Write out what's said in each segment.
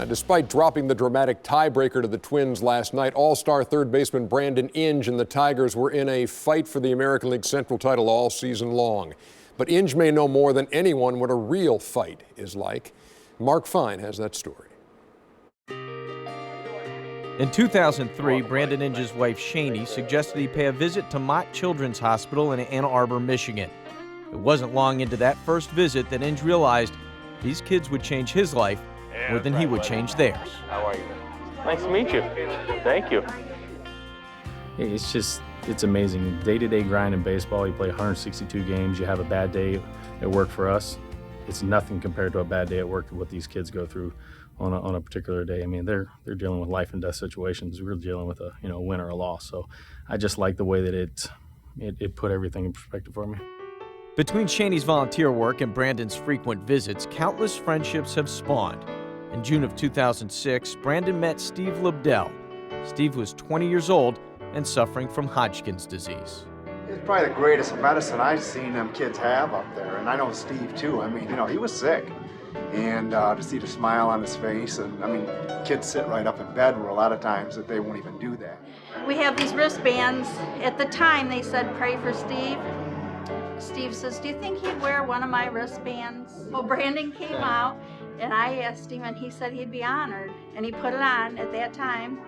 Despite dropping the dramatic tiebreaker to the Twins last night, all-star third baseman Brandon Inge and the Tigers were in a fight for the American League Central title all season long. But Inge may know more than anyone what a real fight is like. Mark Fine has that story. In 2003, Brandon Inge's wife, Shani, suggested he pay a visit to Mott Children's Hospital in Ann Arbor, Michigan. It wasn't long into that first visit that Inge realized these kids would change his life more than he would change theirs. How are you? Nice to meet you. Thank you. It's amazing. Day-to-day grind in baseball, you play 162 games, you have a bad day at work for us. It's nothing compared to a bad day at work, what these kids go through on a particular day. I mean, they're dealing with life and death situations. We're dealing with a win or a loss. So I just like the way that it put everything in perspective for me. Between Shani's volunteer work and Brandon's frequent visits, countless friendships have spawned. In June of 2006, Brandon met Steve Lebdell. Steve was 20 years old and suffering from Hodgkin's disease. It's probably the greatest medicine I've seen them kids have up there, and I know Steve too. I mean, he was sick, and to see the smile on his face, and I mean, kids sit right up in bed where a lot of times that they won't even do that. We have these wristbands. At the time, they said, pray for Steve. Steve says, do you think he'd wear one of my wristbands? Well, Brandon came out, and I asked him, and he said he'd be honored. And he put it on at that time,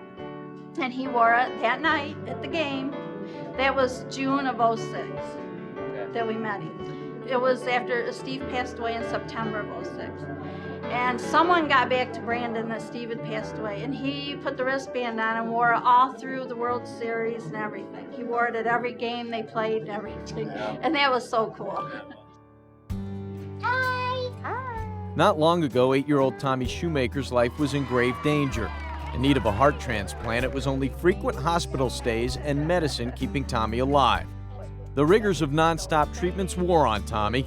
and he wore it that night at the game. That was June of '06 that we met him. It was after Steve passed away in September of '06. And someone got back to Brandon that Steve had passed away, and he put the wristband on and wore it all through the World Series and everything. He wore it at every game they played and everything, and that was so cool. Hi! Not long ago, 8-year-old Tommy Shoemaker's life was in grave danger. In need of a heart transplant, it was only frequent hospital stays and medicine keeping Tommy alive. The rigors of nonstop treatments wore on Tommy.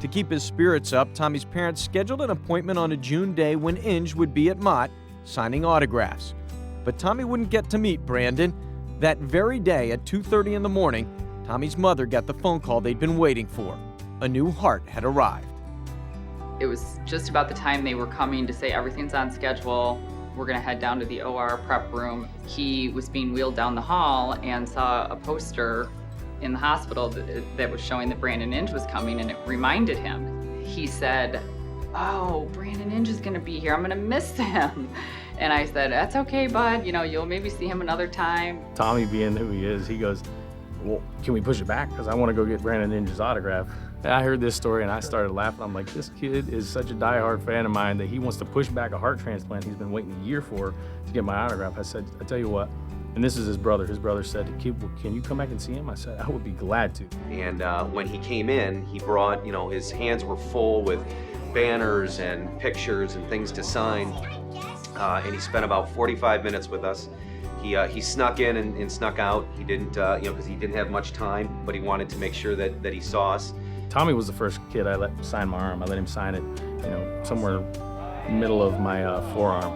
To keep his spirits up, Tommy's parents scheduled an appointment on a June day when Inge would be at Mott signing autographs. But Tommy wouldn't get to meet Brandon. That very day at 2:30 in the morning, Tommy's mother got the phone call they'd been waiting for. A new heart had arrived. It was just about the time they were coming to say everything's on schedule. We're gonna head down to the OR prep room. He was being wheeled down the hall and saw a poster in the hospital that was showing that Brandon Inge was coming, and it reminded him. He said, oh, Brandon Inge is gonna be here, I'm gonna miss him. And I said, that's okay, bud, you'll maybe see him another time. Tommy being who he is, he goes, well, can we push it back? Because I want to go get Brandon Inge's autograph. And I heard this story and I started laughing. I'm like, this kid is such a diehard fan of mine that he wants to push back a heart transplant he's been waiting a year for to get my autograph. I said, I tell you what, and this is his brother. His brother said, can you come back and see him? I said, I would be glad to. And when he came in, he brought, his hands were full with banners and pictures and things to sign. And he spent about 45 minutes with us. He snuck in and snuck out. He didn't, because he didn't have much time, but he wanted to make sure that he saw us. Tommy was the first kid I let sign my arm. I let him sign it, somewhere middle of my forearm.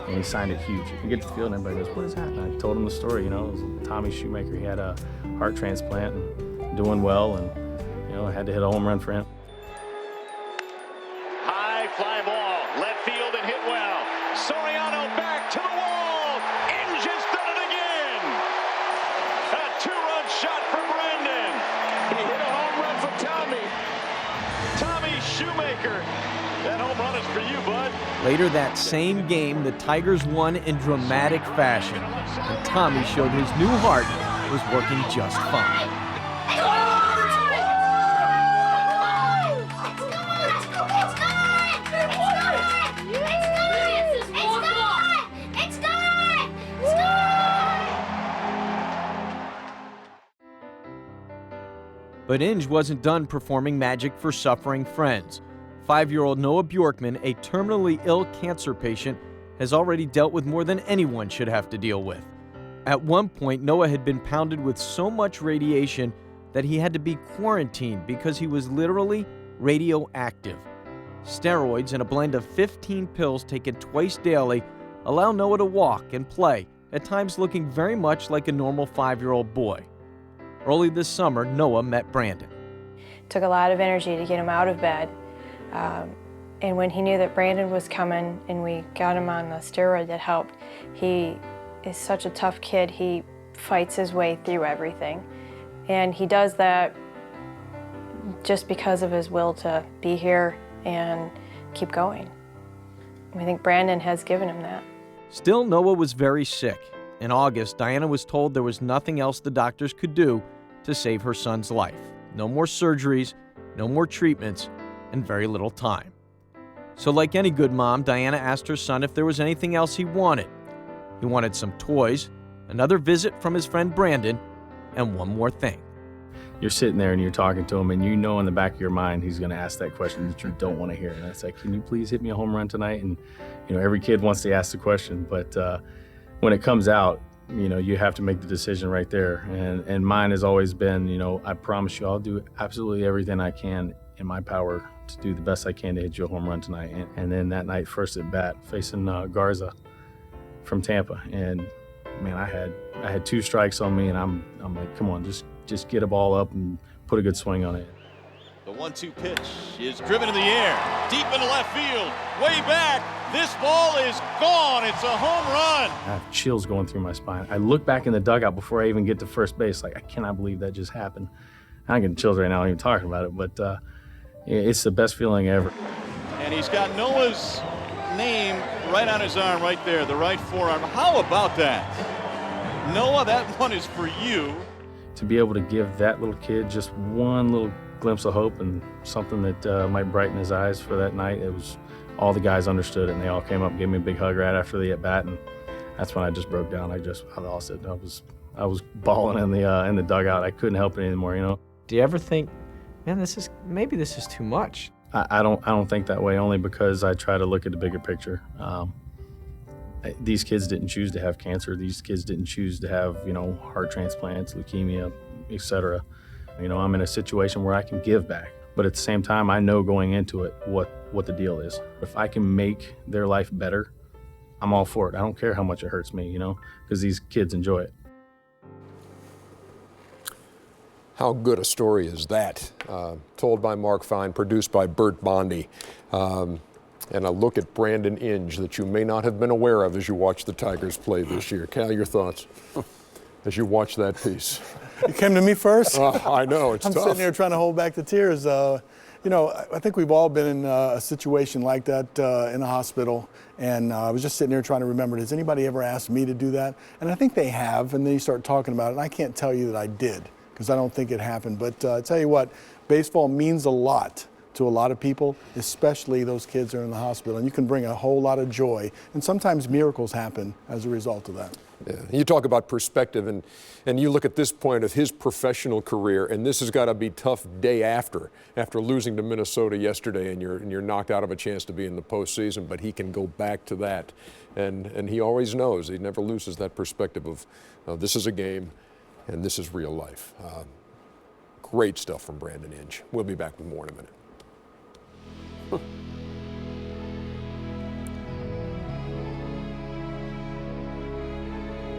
And he signed it huge. You get to the field and everybody goes, what is that? And I told him the story, it was Tommy Shoemaker. He had a heart transplant and doing well, and, I had to hit a home run for him. High fly ball, left field and hit well. Soriano back to the wall. Inge has done it again. A two-run shot for Brandon. He hit a home run for Tommy. Tommy Shoemaker. That home run is for you, bud. Later that same game, the Tigers won in dramatic fashion, and Tommy showed his new heart was working just fine. But Inge wasn't done performing magic for suffering friends. 5-year-old Noah Bjorkman, a terminally ill cancer patient, has already dealt with more than anyone should have to deal with. At one point, Noah had been pounded with so much radiation that he had to be quarantined because he was literally radioactive. Steroids and a blend of 15 pills taken twice daily allow Noah to walk and play, at times looking very much like a normal 5-year-old boy. Early this summer, Noah met Brandon. It took a lot of energy to get him out of bed. And when he knew that Brandon was coming and we got him on the steroid that helped, he is such a tough kid. He fights his way through everything. And he does that just because of his will to be here and keep going. I think Brandon has given him that. Still, Noah was very sick. In August, Diana was told there was nothing else the doctors could do to save her son's life. No more surgeries, no more treatments, and very little time. So like any good mom, Diana asked her son if there was anything else he wanted. He wanted some toys, another visit from his friend Brandon, and one more thing. You're sitting there and you're talking to him, and you know in the back of your mind he's going to ask that question that you don't want to hear. And it's like, can you please hit me a home run tonight? And every kid wants to ask the question, but when it comes out, you have to make the decision right there. And mine has always been, I promise you I'll do absolutely everything I can in my power to do the best I can to hit you a home run tonight. And then that night, first at bat, facing Garza from Tampa, and man, I had 2 strikes on me, and I'm like, come on, just get a ball up and put a good swing on it. The 1-2 pitch is driven in the air, deep into left field, way back. This ball is gone. It's a home run. I have chills going through my spine. I look back in the dugout before I even get to first base, like, I cannot believe that just happened. I'm getting chills right now even talking about it, but it's the best feeling ever. And he's got Noah's name right on his arm right there, the right forearm. How about that? Noah, that one is for you. To be able to give that little kid just one little glimpse of hope and something that might brighten his eyes for that night, it was all the guys understood it, and they all came up and gave me a big hug right after the at-bat, and that's when I just broke down. I lost it. I was bawling in the dugout. I couldn't help it anymore, Do you ever think, man, maybe this is too much? I don't think that way, only because I try to look at the bigger picture. These kids didn't choose to have cancer. These kids didn't choose to have, heart transplants, leukemia, etc. I'm in a situation where I can give back. But at the same time, I know going into it what the deal is. If I can make their life better, I'm all for it. I don't care how much it hurts me, because these kids enjoy it. How good a story is that? Told by Mark Fine, produced by Bert Bondi. And a look at Brandon Inge that you may not have been aware of as you watch the Tigers play this year. Cal, your thoughts as you watch that piece? You came to me first? I know, it's I'm tough. sitting here trying to hold back the tears. I think we've all been in a situation like that in a hospital. And I was just sitting here trying to remember, has anybody ever asked me to do that? And I think they have, and then you start talking about it. And I can't tell you that I did, because I don't think it happened. But I tell you what, baseball means a lot to a lot of people, especially those kids that are in the hospital. And you can bring a whole lot of joy. And sometimes miracles happen as a result of that. Yeah. You talk about perspective, and you look at this point of his professional career, and this has got to be tough day after losing to Minnesota yesterday, and you're knocked out of a chance to be in the postseason, but he can go back to that. And he always knows, he never loses that perspective of this is a game and this is real life. Great stuff from Brandon Inge. We'll be back with more in a minute.